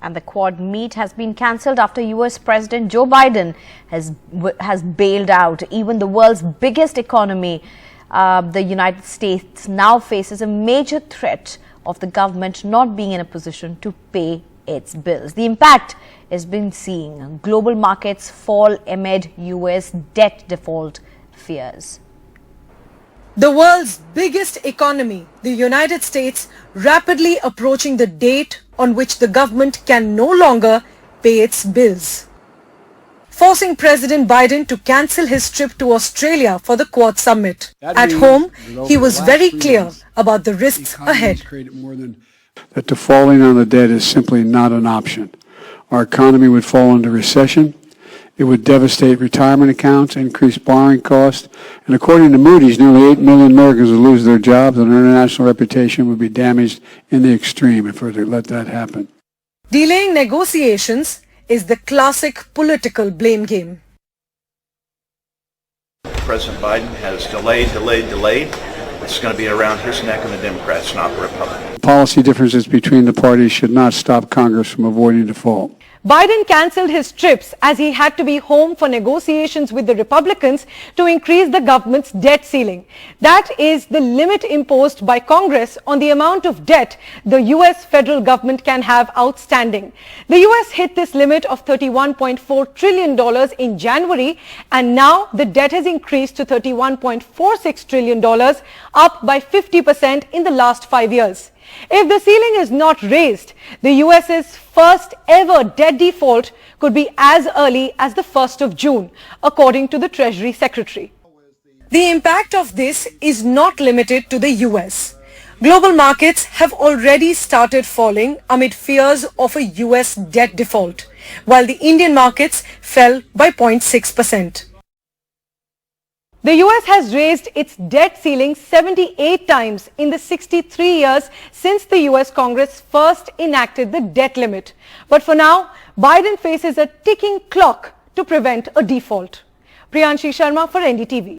And the Quad meet has been cancelled after US President Joe Biden has bailed out. Even the world's biggest economy, the United States, now faces a major threat of the government not being in a position to pay its bills. The impact has been seeing global markets fall amid US debt default fears. The world's biggest economy, the United States, rapidly approaching the date on which the government can no longer pay its bills, forcing President Biden to cancel his trip to Australia for the Quad summit. At home, he was very clear about the risks ahead. That defaulting on the debt is simply not an option. Our economy would fall into recession. It would devastate retirement accounts, increase borrowing costs, and according to Moody's, nearly 8 million Americans would lose their jobs and our international reputation would be damaged in the extreme if we were to let that happen. Delaying negotiations is the classic political blame game. President Biden has delayed. It's going to be around his neck and the Democrats, not the Republicans. Policy differences between the parties should not stop Congress from avoiding default. Biden cancelled his trips as he had to be home for negotiations with the Republicans to increase the government's debt ceiling. That is the limit imposed by Congress on the amount of debt the U.S. federal government can have outstanding. The U.S. hit this limit of $31.4 trillion in January, and now the debt has increased to $31.46 trillion, up by 50% in the last 5 years. If the ceiling is not raised, the US's first ever debt default could be as early as the 1st of June, according to the Treasury Secretary. The impact of this is not limited to the US. Global markets have already started falling amid fears of a US debt default, while the Indian markets fell by 0.6%. The US has raised its debt ceiling 78 times in the 63 years since the US Congress first enacted the debt limit. But for now, Biden faces a ticking clock to prevent a default. Priyanshi Sharma for NDTV.